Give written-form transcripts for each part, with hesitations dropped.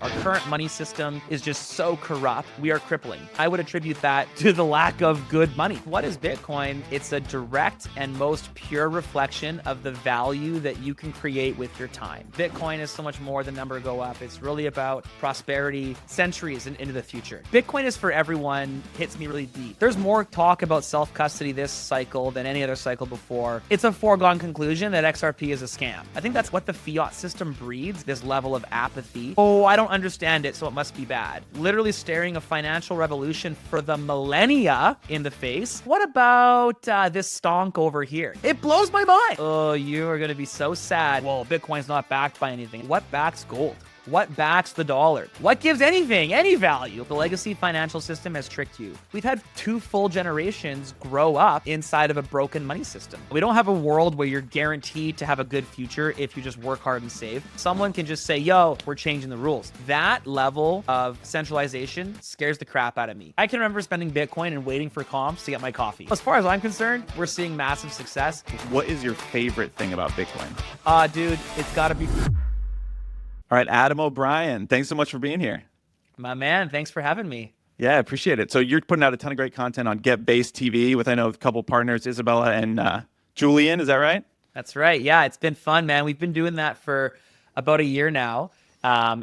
Our current money system is just so corrupt, we are crippling. I would attribute that to the lack of good money. What is Bitcoin? It's a direct and most pure reflection of the value that you can create with your time. Bitcoin is so much more than number go up. It's really about prosperity centuries into the future. Bitcoin is for everyone, hits me really deep. There's more talk about self-custody this cycle than any other cycle before. It's a foregone conclusion that XRP is a scam. I think that's what the fiat system breeds, this level of apathy. Oh, I don't understand it, so it must be bad. Literally staring a financial revolution for the millennia in the face. What about this stonk over here? It blows my mind. Oh, you are gonna be so sad. Well, Bitcoin's not backed by anything. What backs gold? What backs the dollar? What gives anything any value? The legacy financial system has tricked you. We've had 2 full generations grow up inside of a broken money system. We don't have a world where you're guaranteed to have a good future if you just work hard and save. Someone can just say, yo, we're changing the rules. That level of centralization scares the crap out of me. I can remember spending Bitcoin and waiting for comps to get my coffee. As far as I'm concerned, we're seeing massive success. What is your favorite thing about Bitcoin? Dude, it's gotta be... All right, Adam O'Brien, thanks so much for being here. My man, thanks for having me. Yeah, I appreciate it. So you're putting out a ton of great content on Get Based TV with, I know, a couple partners, Isabella and Julian. Is that right? That's right. Yeah, it's been fun, man. We've been doing that for about a year now.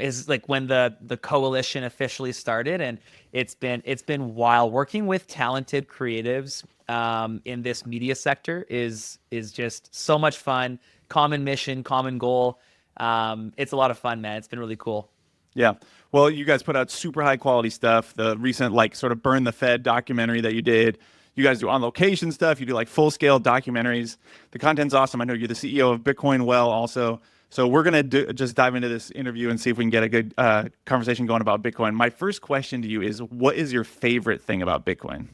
Is like when the coalition officially started, and it's been wild. Working with talented creatives in this media sector is just so much fun. Common mission, common goal. It's a lot of fun, man. It's been really cool. Yeah. Well, you guys put out super high quality stuff. The recent sort of Burn the Fed documentary that you did. You guys do on location stuff. You do full scale documentaries. The content's awesome. I know you're the CEO of Bitcoin Well also. So we're going to just dive into this interview and see if we can get a good conversation going about Bitcoin. My first question to you is, what is your favorite thing about Bitcoin?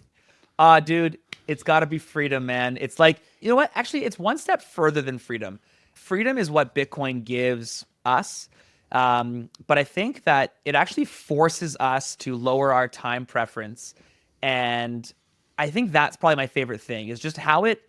Dude, it's got to be freedom, man. It's you know what? Actually, it's one step further than freedom. Freedom is what Bitcoin gives us. But I think that it actually forces us to lower our time preference. And I think that's probably my favorite thing, is just how it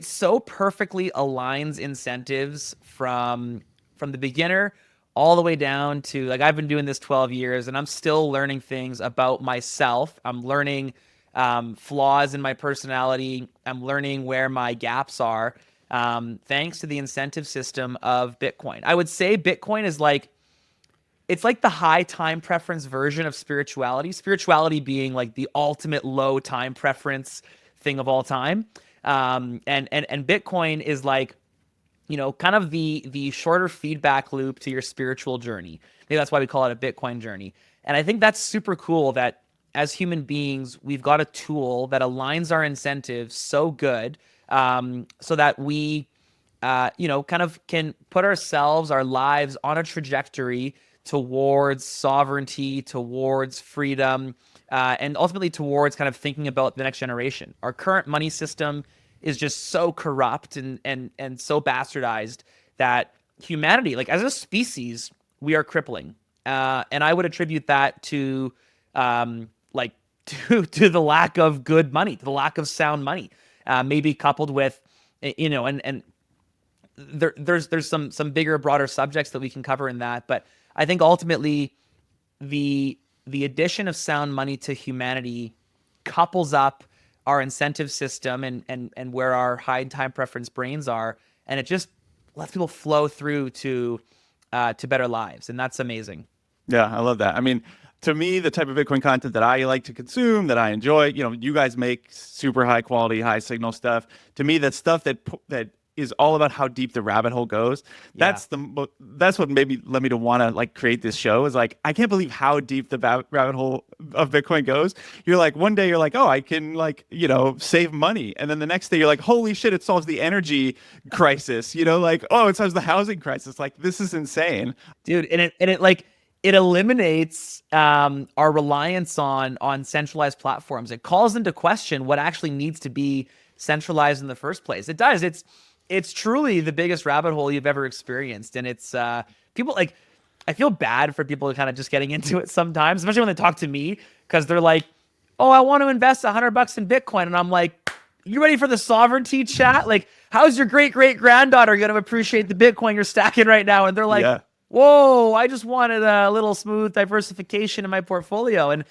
so perfectly aligns incentives from the beginner all the way down to, I've been doing this 12 years and I'm still learning things about myself. I'm learning flaws in my personality. I'm learning where my gaps are. Thanks to the incentive system of Bitcoin. I would say Bitcoin is it's like the high time preference version of spirituality. Spirituality being the ultimate low time preference thing of all time. And Bitcoin is kind of the shorter feedback loop to your spiritual journey. Maybe that's why we call it a Bitcoin journey. And I think that's super cool that as human beings, we've got a tool that aligns our incentives so good, so that we, kind of can put ourselves, our lives on a trajectory towards sovereignty, towards freedom, and ultimately towards kind of thinking about the next generation. Our current money system is just so corrupt and so bastardized that humanity, as a species, we are crippling. And I would attribute that to the lack of good money, to the lack of sound money. Maybe coupled with, and there's some bigger, broader subjects that we can cover in that. But I think ultimately the addition of sound money to humanity couples up our incentive system and where our high time preference brains are, and it just lets people flow through to better lives, and that's amazing. Yeah, I love that. I mean, to me, the type of Bitcoin content that I like to consume, that I enjoy, you guys make super high quality, high signal stuff. To me, that's stuff that is all about how deep the rabbit hole goes. Yeah. That's what maybe led me to want to create this show, is I can't believe how deep the rabbit hole of Bitcoin goes. You're one day you're oh, I can save money. And then the next day you're holy shit, it solves the energy crisis, oh, it solves the housing crisis. This is insane. Dude. And it eliminates our reliance on centralized platforms. It calls into question what actually needs to be centralized in the first place. It does. It's truly the biggest rabbit hole you've ever experienced. And it's people I feel bad for people kind of just getting into it sometimes, especially when they talk to me, because they're oh, I want to invest $100 in Bitcoin. And I'm you ready for the sovereignty chat? How's your great granddaughter going to appreciate the Bitcoin you're stacking right now? And they're Yeah. whoa, I just wanted a little smooth diversification in my portfolio. And,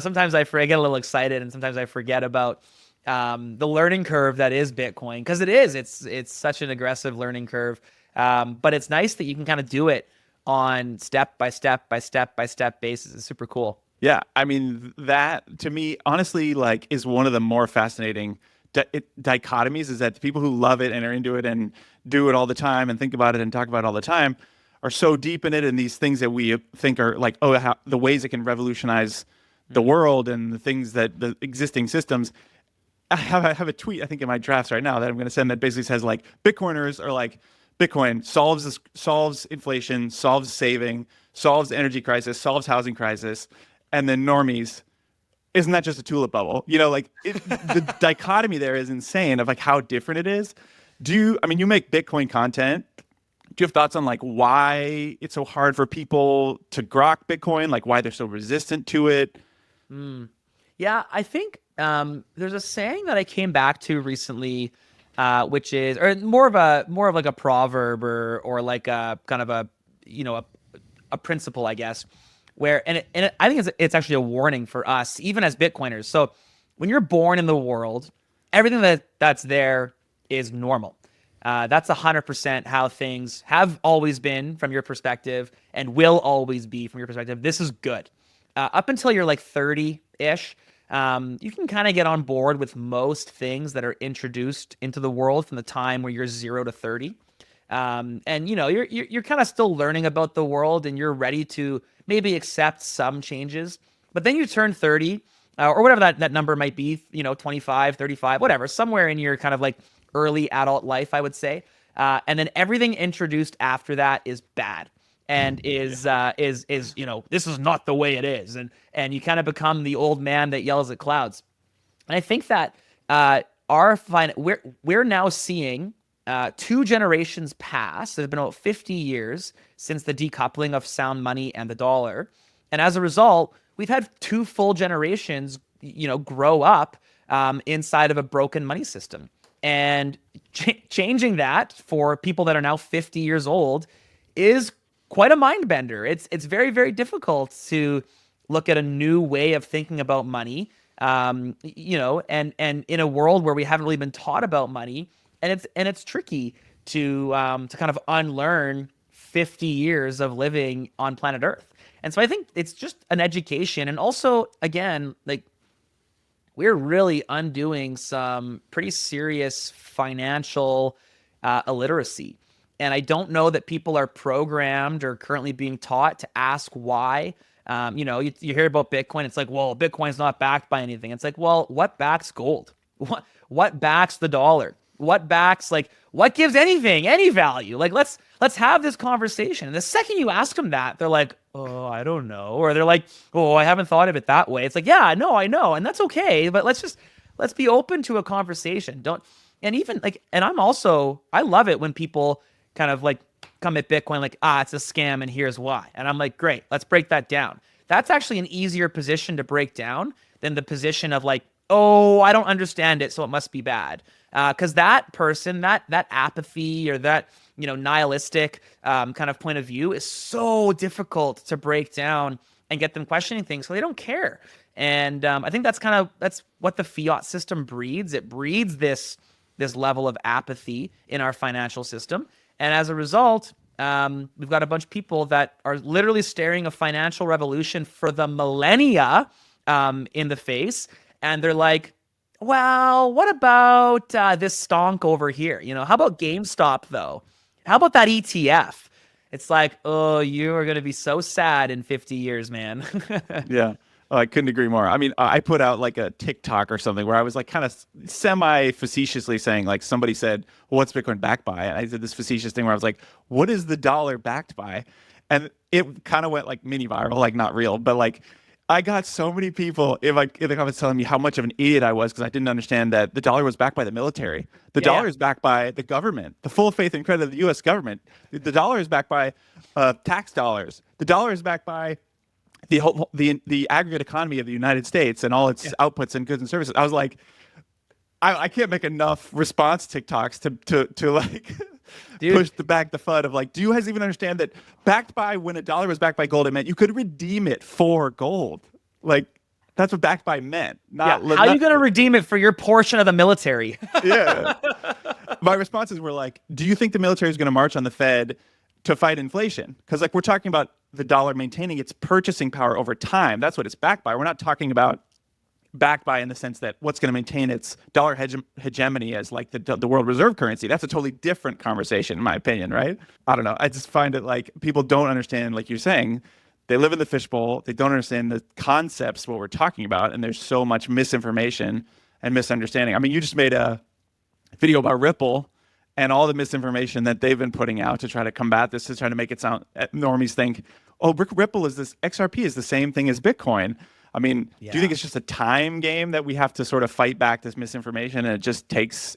sometimes I get a little excited and sometimes I forget about the learning curve that is Bitcoin because it's such an aggressive learning curve. But it's nice that you can kind of do it on step by step by step by step basis. It's super cool. Yeah, I mean that to me, honestly, like is one of the more fascinating dichotomies. Is that the people who love it and are into it and do it all the time and think about it and talk about it all the time are so deep in it, and these things that we think are like, oh, how, the ways it can revolutionize the world and the things that the existing systems. I have a tweet I think in my drafts right now that I'm going to send that basically says like Bitcoiners are like Bitcoin solves inflation, solves saving, solves the energy crisis, solves housing crisis, and then normies, isn't that just a tulip bubble? The dichotomy there is insane of like how different it is. I mean, you make Bitcoin content. Do you have thoughts on like why it's so hard for people to grok Bitcoin, like why they're so resistant to it? Yeah, I think there's a saying that I came back to recently, which is, or more of like a proverb or like a kind of a you know a, a principle, I guess, where I think it's actually a warning for us, even as Bitcoiners. So when you're born in the world, everything that's there is normal. That's 100% how things have always been from your perspective and will always be from your perspective. This is good. Up until you're like 30-ish, you can kind of get on board with most things that are introduced into the world from the time where you're 0 to 30. And you're kind of still learning about the world and you're ready to maybe accept some changes. But then you turn 30, or whatever that number might be, 25, 35, whatever, somewhere in your kind of like early adult life, I would say. And then everything introduced after that is bad and this is not the way it is. And you kind of become the old man that yells at clouds. And I think that we're now seeing two generations pass. It's been about 50 years since the decoupling of sound money and the dollar. And as a result, we've had two full generations, grow up inside of a broken money system. And changing that for people that are now 50 years old is quite a mind bender. It's very, very difficult to look at a new way of thinking about money, and in a world where we haven't really been taught about money, and it's tricky to kind of unlearn 50 years of living on planet Earth. And so I think it's just an education, and also again, like we're really undoing some pretty serious financial illiteracy. And I don't know that people are programmed or currently being taught to ask why. You hear about Bitcoin. It's like, well, Bitcoin's not backed by anything. It's like, well, what backs gold? What backs the dollar? What gives anything any value? Like, let's have this conversation. And the second you ask them that, they're like, oh, I don't know. Or they're like, oh, I haven't thought of it that way. It's like, yeah, no, I know. And that's okay. But let's be open to a conversation. I love it when people kind of like come at Bitcoin like, it's a scam and here's why. And I'm like, great, let's break that down. That's actually an easier position to break down than the position of like, oh, I don't understand it, so it must be bad. Because that person, that apathy or that nihilistic kind of point of view is so difficult to break down and get them questioning things, so they don't care. And I think that's what the fiat system breeds. It breeds this level of apathy in our financial system, and as a result, we've got a bunch of people that are literally staring a financial revolution for the millennia in the face, and they're like, well, what about this stonk over here? How about GameStop though? How about that ETF? It's like, oh, you are going to be so sad in 50 years, man. Yeah. Oh, I couldn't agree more. I mean, I put out like a TikTok or something where I was like kind of semi facetiously saying, like, somebody said, well, what's Bitcoin backed by? And I did this facetious thing where I was like, what is the dollar backed by? And it kind of went like mini viral, like not real, but like I got so many people in the comments telling me how much of an idiot I was because I didn't understand that the dollar was backed by the military. The dollar is backed by the government, the full faith and credit of the U.S. government. The dollar is backed by tax dollars. The dollar is backed by the aggregate economy of the United States and all its outputs and goods and services. I was like, I can't make enough response TikToks to like Dude. pushed back the FUD of like, do you guys even understand that backed by when a dollar was backed by gold, it meant you could redeem it for gold. Like that's what backed by meant. Yeah. Not, How are you not going to redeem it for your portion of the military? yeah. My responses were like, do you think the military is going to march on the Fed to fight inflation? Because like we're talking about the dollar maintaining its purchasing power over time. That's what it's backed by. We're not talking about backed by in the sense that what's going to maintain its dollar hegemony as like the world reserve currency. That's a totally different conversation, in my opinion, right? I don't know. I just find it like people don't understand, like you're saying, they live in the fishbowl. They don't understand the concepts, what we're talking about. And there's so much misinformation and misunderstanding. I mean, you just made a video about Ripple and all the misinformation that they've been putting out to try to combat this, to try to make it sound normies think, oh, Ripple is this XRP is the same thing as Bitcoin. I mean, do you think it's just a time game that we have to sort of fight back this misinformation, and it just takes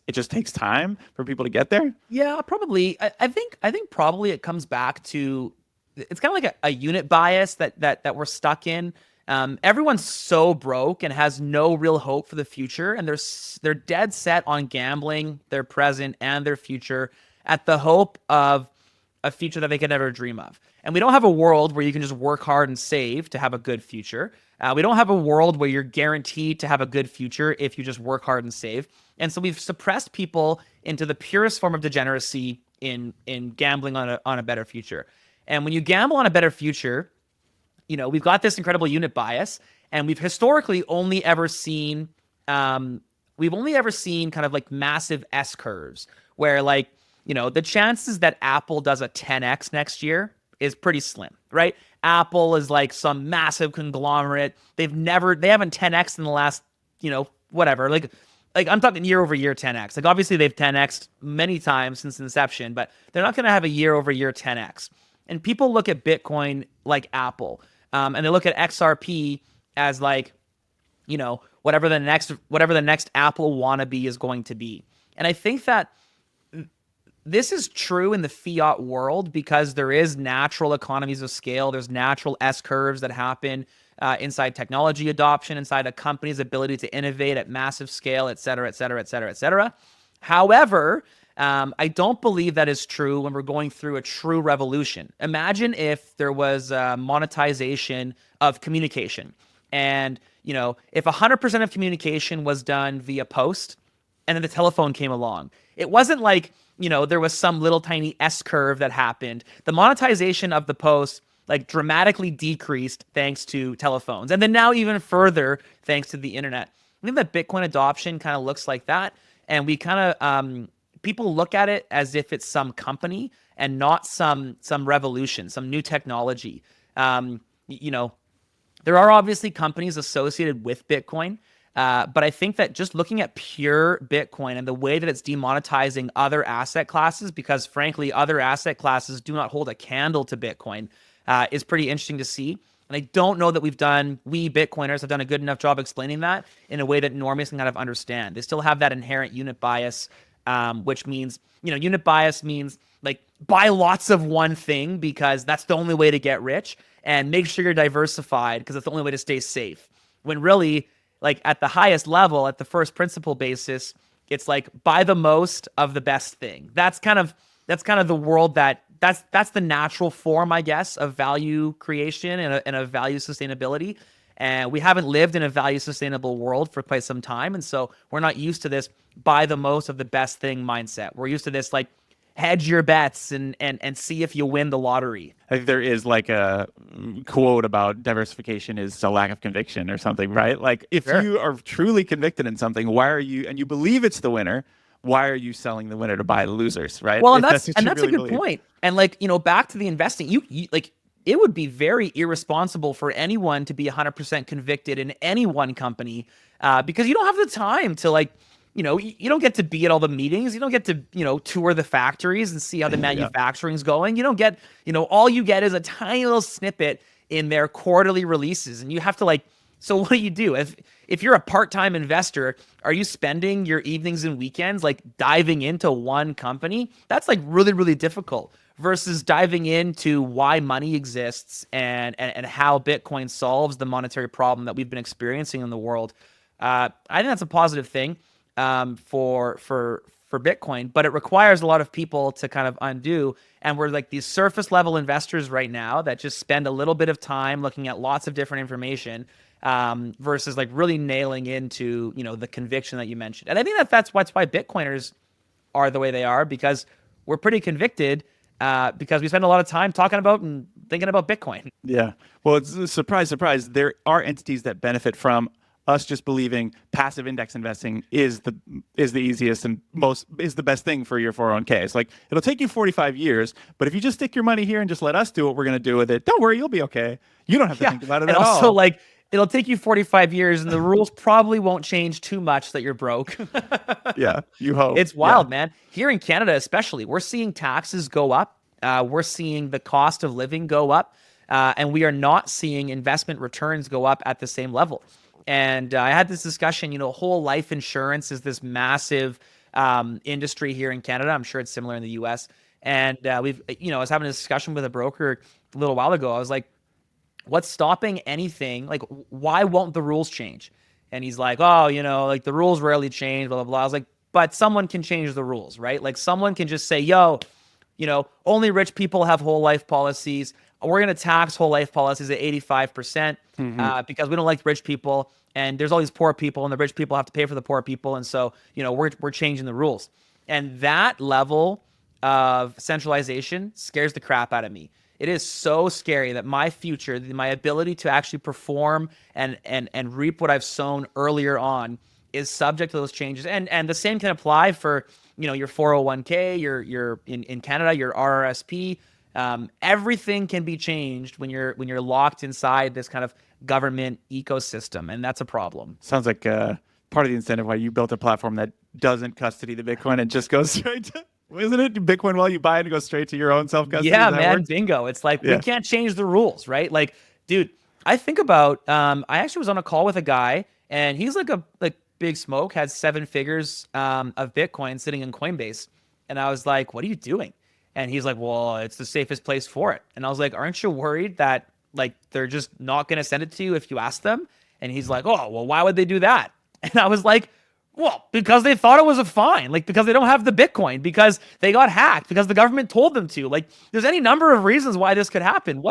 time for people to get there? Yeah, probably. I think probably it comes back to it's kind of like a unit bias that we're stuck in. Everyone's so broke and has no real hope for the future, and they're dead set on gambling their present and their future at the hope of a future that they could never dream of. And we don't have a world where you can just work hard and save to have a good future. We don't have a world where you're guaranteed to have a good future if you just work hard and save. And so we've suppressed people into the purest form of degeneracy in gambling on a better future. And when you gamble on a better future, we've got this incredible unit bias, and we've historically only ever seen kind of like massive S curves where like, the chances that Apple does a 10x next year is pretty slim, right? Apple is like some massive conglomerate. They haven't 10x in the last, whatever. Like I'm talking year over year 10x. Like obviously they've 10x many times since inception, but they're not going to have a year over year 10x. And people look at Bitcoin like Apple, and they look at XRP as like, whatever the next Apple wannabe is going to be. And I think that this is true in the fiat world because there is natural economies of scale. There's natural S curves that happen inside technology adoption, inside a company's ability to innovate at massive scale, et cetera, et cetera, et cetera, et cetera. However, I don't believe that is true when we're going through a true revolution. Imagine if there was monetization of communication. And, if 100% of communication was done via post and then the telephone came along, it wasn't like, there was some little tiny S curve that happened. The monetization of the post like dramatically decreased thanks to telephones. And then now even further thanks to the internet. I think that Bitcoin adoption kind of looks like that. And we kind of, people look at it as if it's some company and not some revolution, some new technology. There are obviously companies associated with Bitcoin. But I think that just looking at pure Bitcoin and the way that it's demonetizing other asset classes, because frankly, other asset classes do not hold a candle to Bitcoin, is pretty interesting to see. And I don't know that we Bitcoiners have done a good enough job explaining that in a way that normies can kind of understand. They still have that inherent unit bias, which means, unit bias means like buy lots of one thing because that's the only way to get rich, and make sure you're diversified because that's the only way to stay safe. When really, like at the highest level, at the first principle basis, it's like buy the most of the best thing. That's kind of the world that's the natural form, I guess, of value creation and a value sustainability. And we haven't lived in a value sustainable world for quite some time. And so we're not used to this buy the most of the best thing mindset. We're used to this like hedge your bets and see if you win the lottery. I think there is like a quote about diversification is a lack of conviction or something, right? Like if you are truly convicted in something, why are you, and you believe it's the winner, why are you selling the winner to buy the losers, right? Well, If and that's really a good point. And like, back to the investing, you like it would be very irresponsible for anyone to be 100% convicted in any one company because you don't have the time to like, you don't get to be at all the meetings. You don't get to, tour the factories and see how the manufacturing's going. You don't get, all you get is a tiny little snippet in their quarterly releases. And you have to like, so what do? If you're a part-time investor, are you spending your evenings and weekends like diving into one company? That's like really, really difficult versus diving into why money exists and how Bitcoin solves the monetary problem that we've been experiencing in the world. I think that's a positive thing for for Bitcoin, but it requires a lot of people to kind of undo. And we're like these surface level investors right now that just spend a little bit of time looking at lots of different information, versus like really nailing into, the conviction that you mentioned. And I think that's why Bitcoiners are the way they are, because we're pretty convicted, because we spend a lot of time talking about and thinking about Bitcoin. Yeah. Well, it's a surprise, surprise. There are entities that benefit from us just believing passive index investing is the easiest and is the best thing for your 401k. It's like it'll take you 45 years, but if you just stick your money here and just let us do what we're going to do with it, don't worry, you'll be okay. You don't have to think about it and at also all. like it'll take you 45 years and the rules probably won't change too much that you're broke. Yeah, you hope. It's Yeah. wild, man. Here in Canada, especially, we're seeing taxes go up. We're seeing the cost of living go up, and we are not seeing investment returns go up at the same level. And I had this discussion. Whole life insurance is this massive industry here in Canada. I'm sure it's similar in the U.S. And I was having a discussion with a broker a little while ago. I was like, "What's stopping anything? Like, why won't the rules change?" And he's like, "Oh, like the rules rarely change, blah, blah, blah." I was like, "But someone can change the rules, right? Like someone can just say, yo, only rich people have whole life policies. We're going to tax whole life policies at 85%, because we don't like rich people. And there's all these poor people and the rich people have to pay for the poor people. And so, we're changing the rules." And that level of centralization scares the crap out of me. It is so scary that my future, my ability to actually perform and reap what I've sown earlier on is subject to those changes. And the same can apply for, your 401k, your in Canada, your RRSP. Everything can be changed when you're locked inside this kind of government ecosystem, and that's a problem. Sounds like part of the incentive why you built a platform that doesn't custody the Bitcoin and just goes straight to, isn't it? Bitcoin, while you buy it, it goes straight to your own self custody. Yeah, man, bingo. It's like we Yeah. can't change the rules, right? Like, dude, I think about I actually was on a call with a guy, and he's like big smoke, had 7 figures of Bitcoin sitting in Coinbase. And I was like, "What are you doing?" And he's like, "Well, it's the safest place for it." And I was like, "Aren't you worried that like they're just not going to send it to you if you ask them?" And he's like, "Oh, well, why would they do that?" And I was like, "Well, because they thought it was a fine, like because they don't have the Bitcoin, because they got hacked, because the government told them to. Like, there's any number of reasons why this could happen."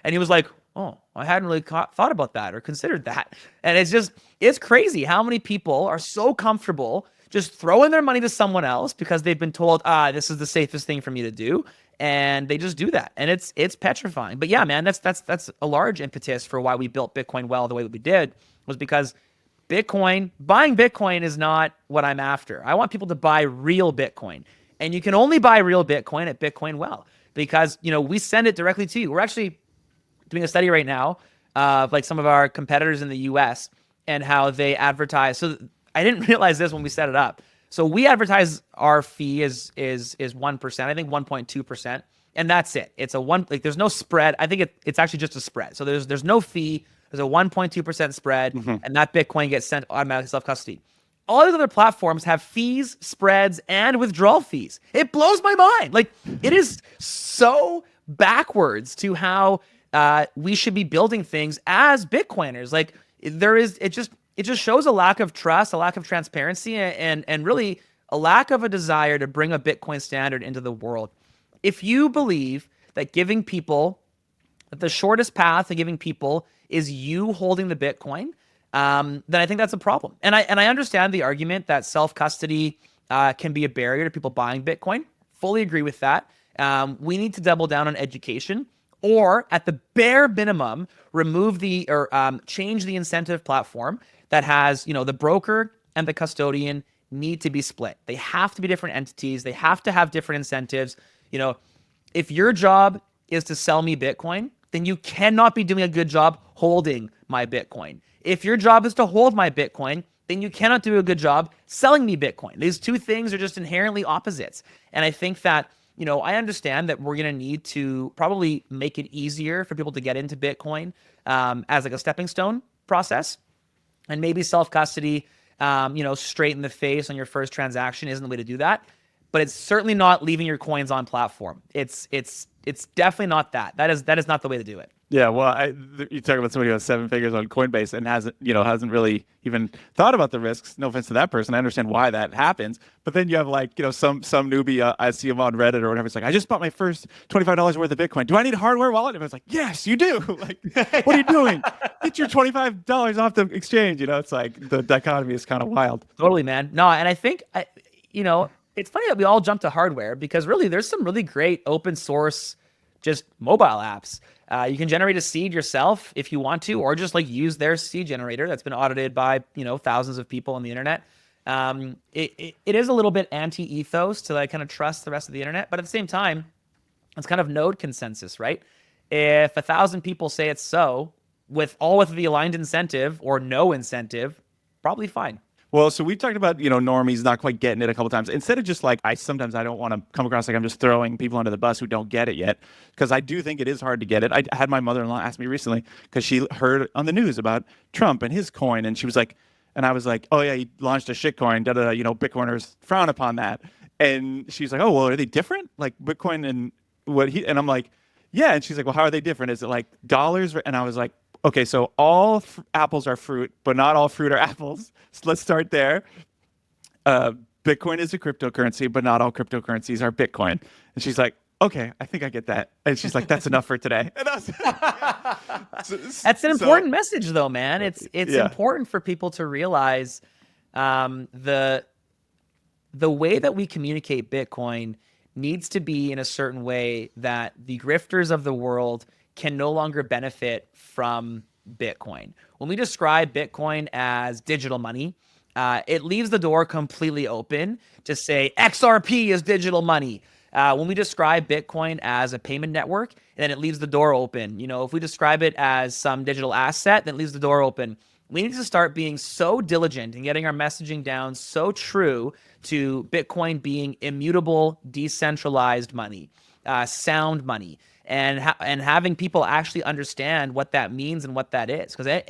And he was like, "Oh, I hadn't really thought about that or considered that." And it's crazy how many people are so comfortable just throwing their money to someone else because they've been told, this is the safest thing for me to do. And they just do that. And it's petrifying. But yeah, man, that's a large impetus for why we built Bitcoin well the way that we did, was because buying Bitcoin is not what I'm after. I want people to buy real Bitcoin. And you can only buy real Bitcoin at Bitcoin Well, because, we send it directly to you. We're actually doing a study right now of like some of our competitors in the US and how they advertise. So I didn't realize this when we set it up. So we advertise our fee is 1%, I think 1.2%, and that's it. It's there's no spread. I think it's actually just a spread. So there's no fee. There's a 1.2% spread, and that Bitcoin gets sent automatically self-custody. All these other platforms have fees, spreads, and withdrawal fees. It blows my mind. Like, it is so backwards to how we should be building things as Bitcoiners. Like, it just shows a lack of trust, a lack of transparency, and really a lack of a desire to bring a Bitcoin standard into the world. If you believe that the shortest path to giving people is you holding the Bitcoin, then I think that's a problem. And I understand the argument that self-custody can be a barrier to people buying Bitcoin. Fully agree with that. We need to double down on education, or at the bare minimum, change the incentive platform that has, the broker and the custodian need to be split. They have to be different entities. They have to have different incentives. If your job is to sell me Bitcoin, then you cannot be doing a good job holding my Bitcoin. If your job is to hold my Bitcoin, then you cannot do a good job selling me Bitcoin. These two things are just inherently opposites. And I think that, I understand that we're going to need to probably make it easier for people to get into Bitcoin as like a stepping stone process. And maybe self-custody, straight in the face on your first transaction isn't the way to do that. But it's certainly not leaving your coins on platform. It's definitely not that. That is not the way to do it. Yeah, well, you talk about somebody who has seven figures on Coinbase and hasn't really even thought about the risks. No offense to that person, I understand why that happens. But then you have like, some newbie. I see him on Reddit or whatever. It's like, I just bought my first $25 worth of Bitcoin. Do I need a hardware wallet? And I was like, yes, you do. Like, what are you doing? Get your $25 off the exchange. It's like the dichotomy is kind of wild. Totally, man. No, and I think it's funny that we all jump to hardware because really there's some really great open source just mobile apps. You can generate a seed yourself if you want to, or just like use their seed generator that's been audited by thousands of people on the internet. It is a little bit anti-ethos to like kind of trust the rest of the internet, but at the same time, it's kind of node consensus, right? If 1,000 people say it's so, with the aligned incentive or no incentive, probably fine. Well, so we've talked about, normies not quite getting it a couple times. Instead of just like, sometimes I don't want to come across like I'm just throwing people under the bus who don't get it yet, because I do think it is hard to get it. I had my mother-in-law ask me recently because she heard on the news about Trump and his coin, and she was like, and I was like, oh yeah, he launched a shit coin, da da da. Bitcoiners frown upon that, and she's like, oh well, are they different? Like Bitcoin and and I'm like, yeah, and she's like, well, how are they different? Is it like dollars? And I was like, okay, so all apples are fruit, but not all fruit are apples. So let's start there. Bitcoin is a cryptocurrency, but not all cryptocurrencies are Bitcoin. And she's like, okay, I think I get that. And she's like, that's enough for today. And I was, That's an important message, though, man. It's yeah. important for people to realize the way that we communicate Bitcoin needs to be in a certain way that the grifters of the world can no longer benefit from Bitcoin. When we describe Bitcoin as digital money, it leaves the door completely open to say XRP is digital money. When we describe Bitcoin as a payment network, then it leaves the door open. If we describe it as some digital asset, then it leaves the door open. We need to start being so diligent and getting our messaging down so true to Bitcoin being immutable, decentralized money, sound money, and having people actually understand what that means and what that is. Because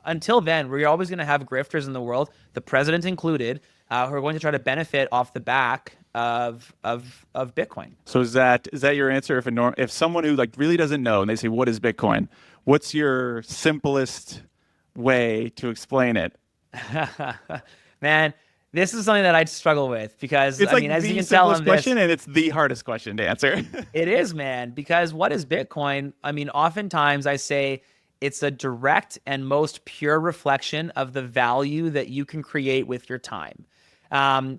until then, we're always going to have grifters in the world, the president included, who are going to try to benefit off the back of Bitcoin. So is that your answer? If someone who like really doesn't know and they say, what is Bitcoin? What's your simplest way to explain it? Man, this is something that I struggle with because it's as you can tell on this question, and it's the hardest question to answer. It is, man, because what is Bitcoin? Oftentimes I say it's a direct and most pure reflection of the value that you can create with your time.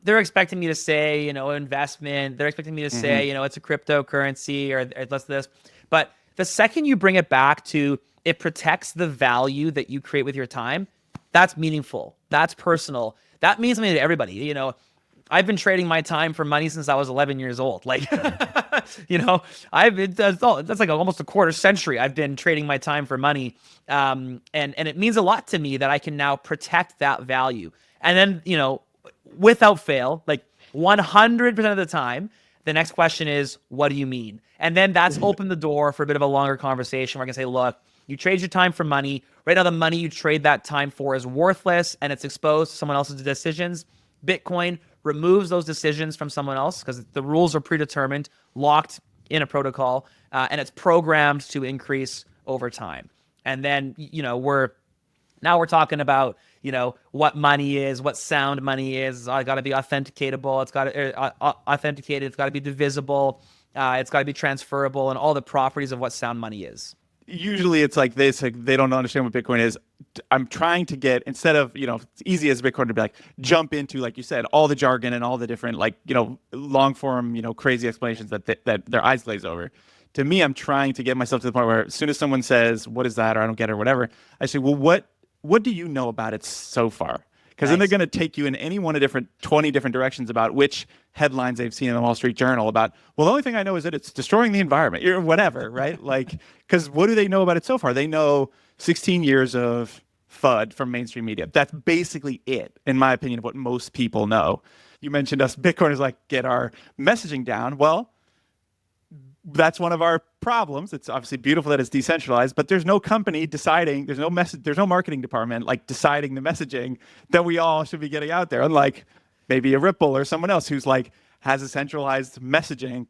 They're expecting me to say, investment. They're expecting me to say, it's a cryptocurrency or let's this. But the second you bring it back to it protects the value that you create with your time, that's meaningful. That's personal. That means something to everybody. I've been trading my time for money since I was 11 years old. Like, that's like almost a quarter century. I've been trading my time for money. And it means a lot to me that I can now protect that value. And then, without fail, like 100% of the time, the next question is, what do you mean? And then that's opened the door for a bit of a longer conversation where I can say, look, you trade your time for money. Right now, the money you trade that time for is worthless and it's exposed to someone else's decisions. Bitcoin removes those decisions from someone else because the rules are predetermined, locked in a protocol, and it's programmed to increase over time. And then, we're talking about, what money is, what sound money is. It's got to be authenticatable. It's got to authenticated. It's got to be divisible. It's got to be transferable, and all the properties of what sound money is. Usually it's like this, like they don't understand what Bitcoin is. I'm trying to get, instead of, it's easy as Bitcoin to be like, jump into, like you said, all the jargon and all the different, like, long form, crazy explanations that their eyes glaze over. To me, I'm trying to get myself to the point where as soon as someone says, what is that? Or I don't get it or whatever, I say, well, what do you know about it so far? Because then they're going to take you in any one of 20 different directions about which headlines they've seen in the Wall Street Journal about, well, the only thing I know is that it's destroying the environment or whatever, right? Like, because what do they know about it so far? They know 16 years of FUD from mainstream media. That's basically it, in my opinion, of what most people know. You mentioned us Bitcoiners like get our messaging down. Well, that's one of our problems. It's obviously beautiful that it's decentralized, but there's no company deciding, there's no marketing department like deciding the messaging that we all should be getting out there. Unlike maybe a Ripple or someone else who's like has a centralized messaging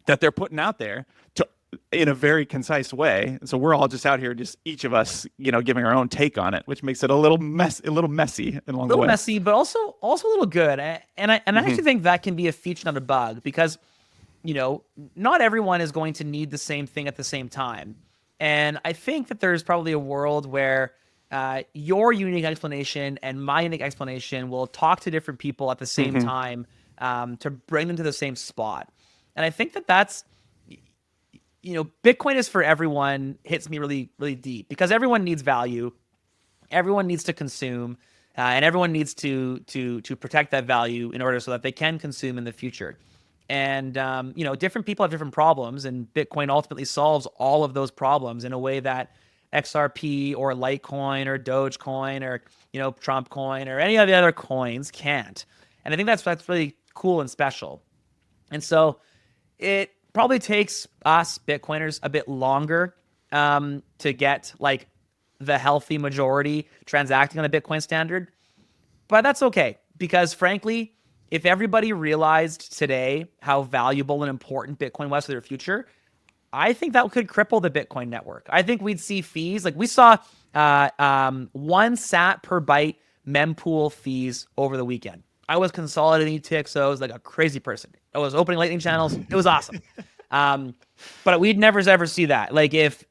that they're putting out there to in a very concise way. So we're all just out here, just each of us, giving our own take on it, which makes it a little messy along the little way. messy, but also a little good. And I Hmm. actually think that can be a feature, not a bug, because not everyone is going to need the same thing at the same time. And I think that there's probably a world where your unique explanation and my unique explanation will talk to different people at the same Hmm. time to bring them to the same spot. And I think that that's Bitcoin is for everyone hits me really, really deep because everyone needs value. Everyone needs to consume, and everyone needs to protect that value in order so that they can consume in the future. And different people have different problems, and Bitcoin ultimately solves all of those problems in a way that XRP or Litecoin or Dogecoin or Trump coin or any of the other coins can't. And I think that's really cool and special. And so it probably takes us Bitcoiners a bit longer to get like the healthy majority transacting on the Bitcoin standard. But that's okay because frankly, if everybody realized today how valuable and important Bitcoin was for their future, I think that could cripple the Bitcoin network. I think we'd see fees like we saw 1 sat per byte mempool fees over the weekend. I was consolidating TXOs like a crazy person. I was opening Lightning channels. It was awesome. Um, but we'd never ever see that. Like if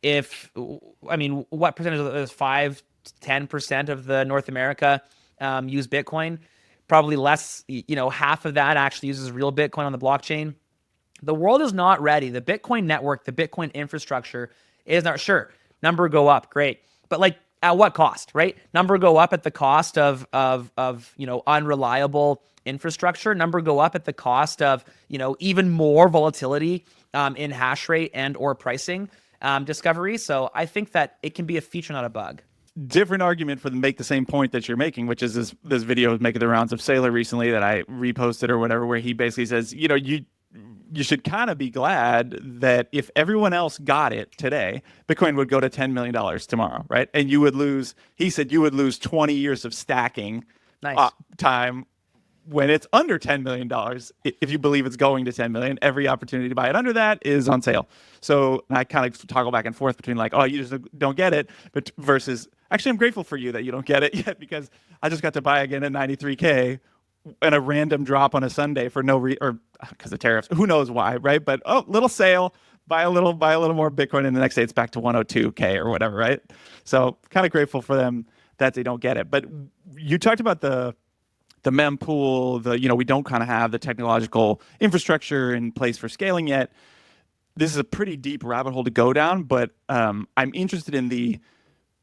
I mean, what percentage of this 5-10% of the North America use Bitcoin? Probably less. Half of that actually uses real Bitcoin on the blockchain. The world is not ready. The Bitcoin network, the Bitcoin infrastructure is not sure. Number go up, great, but like at what cost, right? Number go up at the cost of unreliable infrastructure. Number go up at the cost of even more volatility in hash rate and or pricing discovery. So I think that it can be a feature, not a bug. Different argument for the make the same point that you're making, which is this video making the rounds of Sailor recently that I reposted or whatever, where he basically says, you should kind of be glad that if everyone else got it today, Bitcoin would go to $10 million tomorrow, right? And you would lose. He said you would lose 20 years of stacking Nice. time when it's under $10 million. If you believe it's going to 10 million, every opportunity to buy it under that is on sale. So I kind of toggle back and forth between like, oh, you just don't get it, but versus actually, I'm grateful for you that you don't get it yet because I just got to buy again at 93K and a random drop on a Sunday for no or because of tariffs. Who knows why, right? But little sale, buy a little more Bitcoin, and the next day it's back to 102K or whatever, right? So kind of grateful for them that they don't get it. But you talked about the mempool, we don't kind of have the technological infrastructure in place for scaling yet. This is a pretty deep rabbit hole to go down, but I'm interested in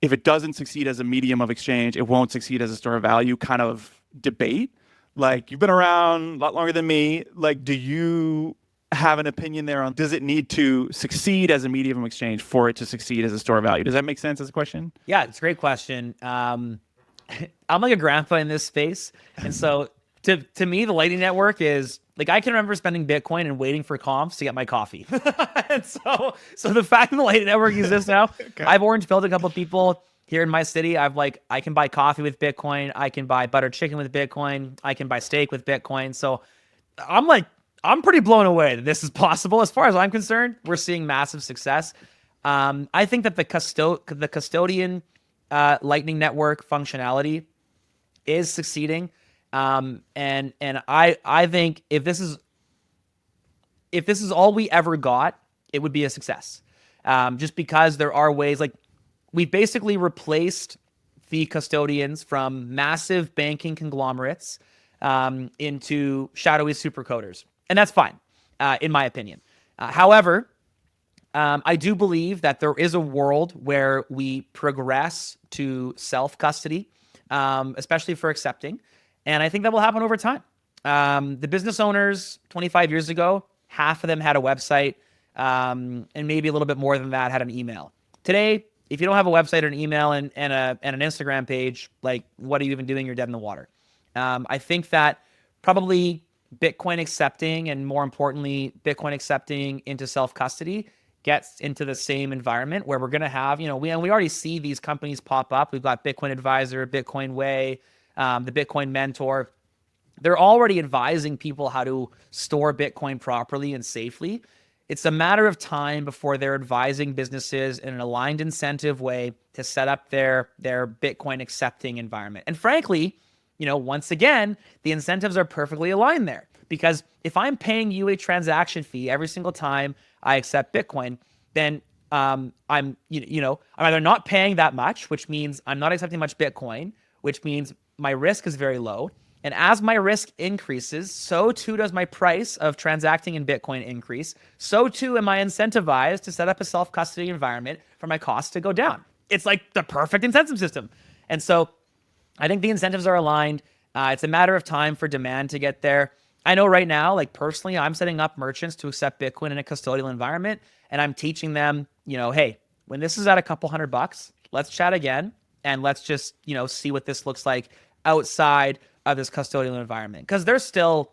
if it doesn't succeed as a medium of exchange, it won't succeed as a store of value kind of debate. Like you've been around a lot longer than me. Like, do you have an opinion there on does it need to succeed as a medium of exchange for it to succeed as a store of value? Does that make sense as a question? Yeah, it's a great question. I'm like a grandpa in this space, and so to me, the Lightning Network is like I can remember spending Bitcoin and waiting for comps to get my coffee. And so the fact that the Lightning Network exists now, Okay. I've orange pilled a couple of people here in my city. I can buy coffee with Bitcoin, I can buy buttered chicken with Bitcoin, I can buy steak with Bitcoin. So I'm pretty blown away that this is possible. As far as I'm concerned, we're seeing massive success. I think that the custodian Lightning Network functionality is succeeding. And I think if this is all we ever got, it would be a success. Just because there are ways like we've basically replaced the custodians from massive banking conglomerates into shadowy supercoders, and that's fine, in my opinion. However, I do believe that there is a world where we progress to self-custody, especially for accepting. And I think that will happen over time. The business owners 25 years ago, half of them had a website, and maybe a little bit more than that had an email. Today, if you don't have a website or an email and an Instagram page, like what are you even doing? You're dead in the water. I think that probably Bitcoin accepting and more importantly, Bitcoin accepting into self-custody gets into the same environment where we're going to have, we already see these companies pop up. We've got Bitcoin Advisor, Bitcoin Way, the Bitcoin Mentor. They're already advising people how to store Bitcoin properly and safely. It's a matter of time before they're advising businesses in an aligned incentive way to set up their Bitcoin accepting environment. And frankly, once again, the incentives are perfectly aligned there, because if I'm paying you a transaction fee every single time I accept Bitcoin, then I'm either not paying that much, which means I'm not accepting much Bitcoin, which means my risk is very low. And as my risk increases, so too does my price of transacting in Bitcoin increase. So too am I incentivized to set up a self-custody environment for my costs to go down. It's like the perfect incentive system. And so I think the incentives are aligned. It's a matter of time for demand to get there. I know right now, like personally, I'm setting up merchants to accept Bitcoin in a custodial environment, and I'm teaching them, hey, when this is at a couple $100, let's chat again, and let's just, see what this looks like outside of this custodial environment. Because they're still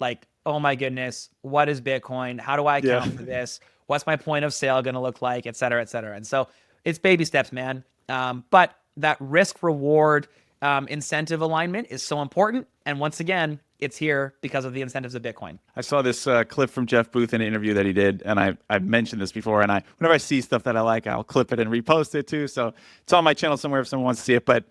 like, oh my goodness, what is Bitcoin? How do I account for this? What's my point of sale going to look like, et cetera, et cetera. And so it's baby steps, man. But that risk reward incentive alignment is so important. And once again, it's here because of the incentives of Bitcoin. I saw this clip from Jeff Booth in an interview that he did, and I've mentioned this before. And whenever I see stuff that I like, I'll clip it and repost it too. So it's on my channel somewhere if someone wants to see it. But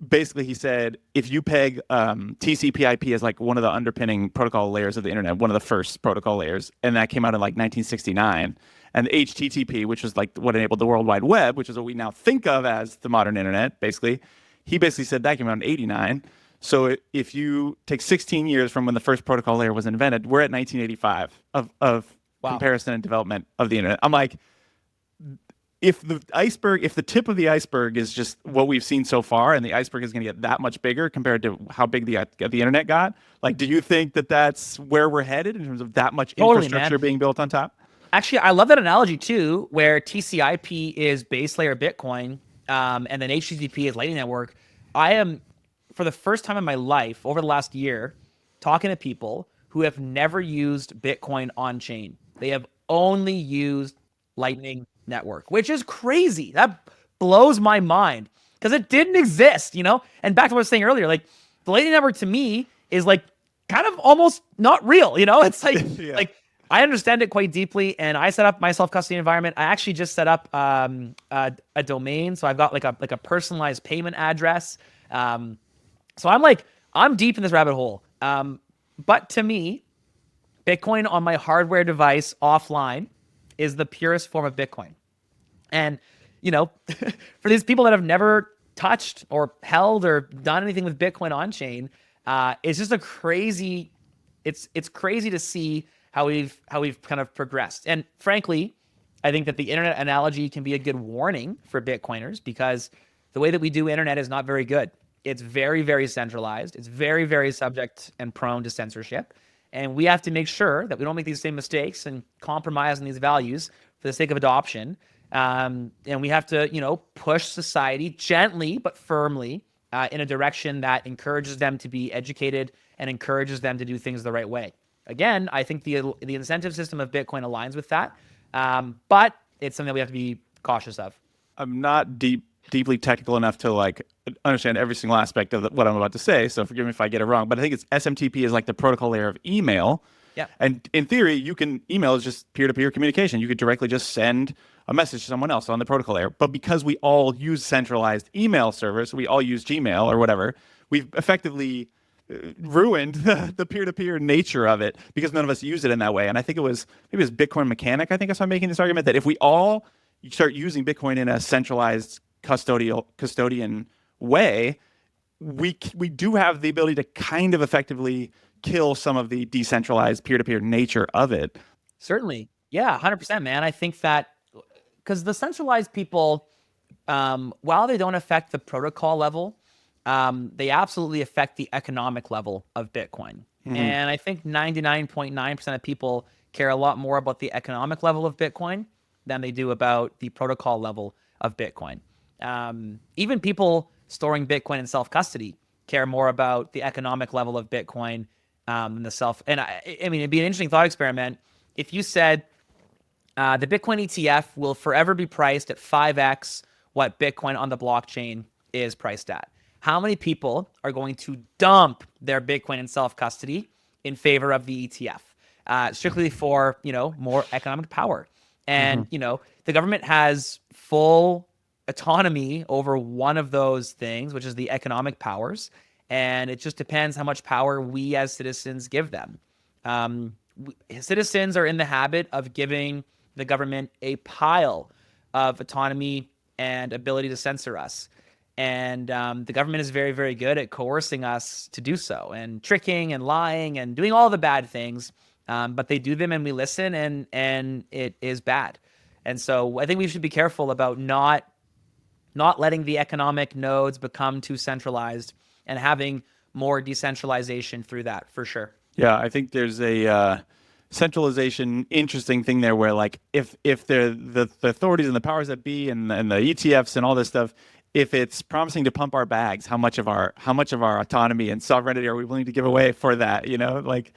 basically, he said if you peg TCP/IP as like one of the underpinning protocol layers of the internet, one of the first protocol layers, and that came out in like 1969. And the HTTP, which was like what enabled the World Wide Web, which is what we now think of as the modern internet, basically. He basically said that came out in 89. So if you take 16 years from when the first protocol layer was invented, we're at 1985 of wow. comparison and development of the internet. I'm like, if the tip of the iceberg is just what we've seen so far, and the iceberg is going to get that much bigger compared to how big the internet got, like, do you think that that's where we're headed in terms of that much infrastructure being built on top? Actually, I love that analogy too, where TCP is base layer Bitcoin, and then HTTP is Lightning Network. I am, for the first time in my life, over the last year, talking to people who have never used Bitcoin on chain. They have only used Lightning Network, which is crazy. That blows my mind because it didn't exist, And back to what I was saying earlier, like the Lightning Network to me is like kind of almost not real, It's like yeah. like I understand it quite deeply, and I set up my self-custody environment. I actually just set up a domain, so I've got like a personalized payment address. So I'm deep in this rabbit hole. But to me, Bitcoin on my hardware device offline is the purest form of Bitcoin. And, for these people that have never touched or held or done anything with Bitcoin on chain, it's just it's crazy to see how we've kind of progressed. And frankly, I think that the internet analogy can be a good warning for Bitcoiners because the way that we do internet is not very good. It's very, very centralized. It's very, very subject and prone to censorship. And we have to make sure that we don't make these same mistakes and compromise on these values for the sake of adoption. And we have to, push society gently but firmly in a direction that encourages them to be educated and encourages them to do things the right way. Again, I think the incentive system of Bitcoin aligns with that, but it's something that we have to be cautious of. I'm not deeply technical enough to like understand every single aspect of what I'm about to say, so forgive me if I get it wrong. But I think it's SMTP is like the protocol layer of email. Yeah. And in theory, email is just peer-to-peer communication. You could directly just send a message to someone else on the protocol layer. But because we all use centralized email servers, we all use Gmail or whatever, we've effectively ruined the peer-to-peer nature of it because none of us use it in that way. And I think it was Bitcoin Mechanic, I think that's why I'm making this argument, that if we all start using Bitcoin in a centralized custodian way, we do have the ability to kind of effectively kill some of the decentralized peer-to-peer nature of it. Certainly. Yeah, 100%, man. I think that because the centralized people, while they don't affect the protocol level, they absolutely affect the economic level of Bitcoin. Mm-hmm. And I think 99.9% of people care a lot more about the economic level of Bitcoin than they do about the protocol level of Bitcoin. Even people storing Bitcoin in self-custody care more about the economic level of Bitcoin than the self. And I mean, it'd be an interesting thought experiment if you said the Bitcoin ETF will forever be priced at 5x what Bitcoin on the blockchain is priced at. How many people are going to dump their Bitcoin in self-custody in favor of the ETF? strictly for, more economic power. And, the government has full autonomy over one of those things, which is the economic powers. And it just depends how much power we as citizens give them. Citizens are in the habit of giving the government a pile of autonomy and ability to censor us. And the government is very, very good at coercing us to do so, and tricking and lying and doing all the bad things. But they do them and we listen, and it is bad. And so I think we should be careful about not letting the economic nodes become too centralized and having more decentralization through that, for sure. Yeah, I think there's a centralization interesting thing there where like if they're the authorities and the powers that be and the ETFs and all this stuff, if it's promising to pump our bags, how much of our autonomy and sovereignty are we willing to give away for that? Like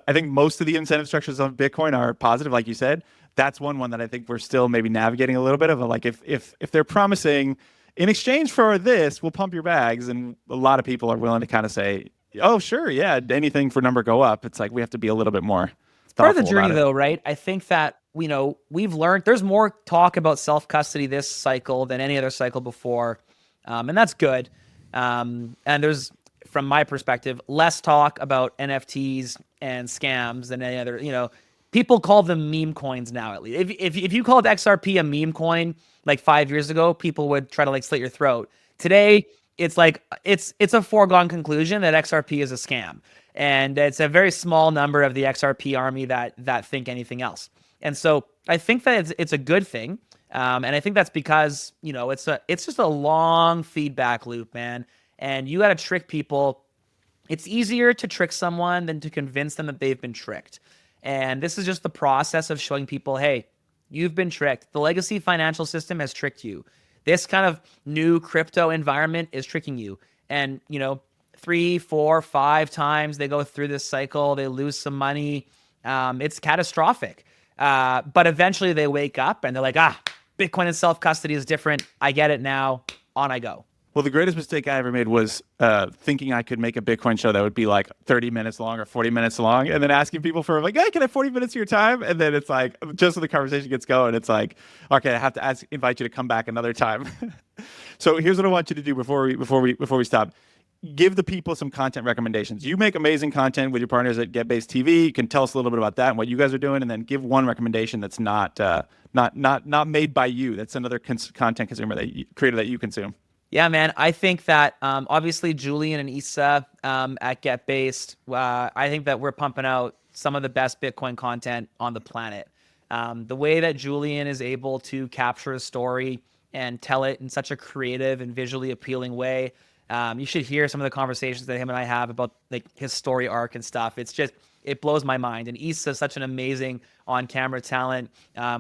I think most of the incentive structures of Bitcoin are positive, like you said. That's one that I think we're still maybe navigating a little bit of. Like if they're promising in exchange for this, we'll pump your bags, and a lot of people are willing to kind of say, oh, sure, yeah, anything for number go up. It's like we have to be a little bit more Part of the thoughtful journey, about it. though, right? I think that, we've learned there's more talk about self-custody this cycle than any other cycle before. And that's good. And there's, from my perspective, less talk about NFTs and scams than any other, people call them meme coins now, at least. If you called XRP a meme coin like 5 years ago, people would try to like slit your throat. Today, it's like it's a foregone conclusion that XRP is a scam, and it's a very small number of the XRP army that think anything else. And so I think that it's a good thing, and I think that's because it's just a long feedback loop, man. And you got to trick people. It's easier to trick someone than to convince them that they've been tricked. And this is just the process of showing people, hey, you've been tricked. The legacy financial system has tricked you. This kind of new crypto environment is tricking you. And, 3, 4, 5 times they go through this cycle, they lose some money. It's catastrophic. But eventually they wake up and they're like, Bitcoin and self-custody is different. I get it now. On I go. Well, the greatest mistake I ever made was thinking I could make a Bitcoin show that would be like 30 minutes long or 40 minutes long, and then asking people for like, hey, can I have 40 minutes of your time? And then it's like, just when the conversation gets going, it's like, okay, I have to invite you to come back another time. So here's what I want you to do before we stop. Give the people some content recommendations. You make amazing content with your partners at GetBase TV. You can tell us a little bit about that and what you guys are doing, and then give one recommendation that's not made by you. That's another content consumer creator that you consume. Yeah, man. I think that obviously Julian and Issa at GetBased, I think that we're pumping out some of the best Bitcoin content on the planet. The way that Julian is able to capture a story and tell it in such a creative and visually appealing way. You should hear some of the conversations that him and I have about like his story arc and stuff. It blows my mind. And Issa is such an amazing on-camera talent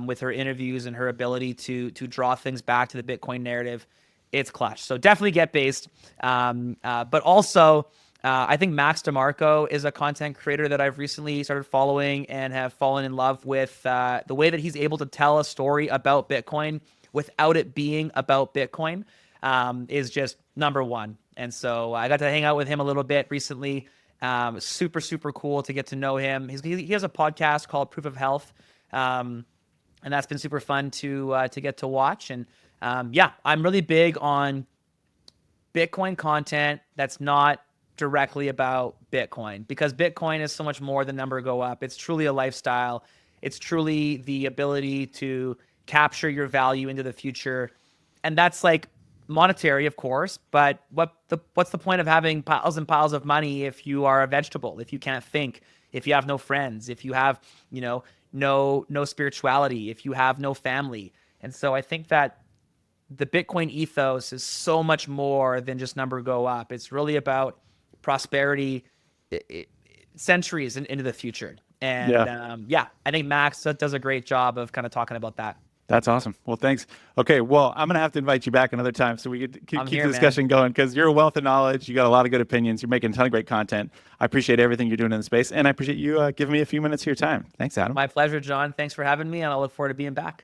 with her interviews and her ability to draw things back to the Bitcoin narrative. It's clutch. So definitely GetBased. But also, I think Max DeMarco is a content creator that I've recently started following and have fallen in love with. The way that he's able to tell a story about Bitcoin without it being about Bitcoin is just number one. And so I got to hang out with him a little bit recently. Super, super cool to get to know him. He has a podcast called Proof of Health. And that's been super fun to get to watch. And I'm really big on Bitcoin content that's not directly about Bitcoin, because Bitcoin is so much more than number go up. It's truly a lifestyle. It's truly the ability to capture your value into the future. And that's like monetary, of course, but what's the point of having piles and piles of money if you are a vegetable, if you can't think, if you have no friends, if you have, no spirituality, if you have no family. And so I think that the Bitcoin ethos is so much more than just number go up. It's really about prosperity centuries into the future. And I think Max does a great job of kind of talking about that. That's awesome. Well, thanks. Okay, well, I'm going to have to invite you back another time so we could keep the discussion going, because you're a wealth of knowledge. You got a lot of good opinions. You're making a ton of great content. I appreciate everything you're doing in the space, and I appreciate you giving me a few minutes of your time. Thanks, Adam. My pleasure, John. Thanks for having me, and I'll look forward to being back.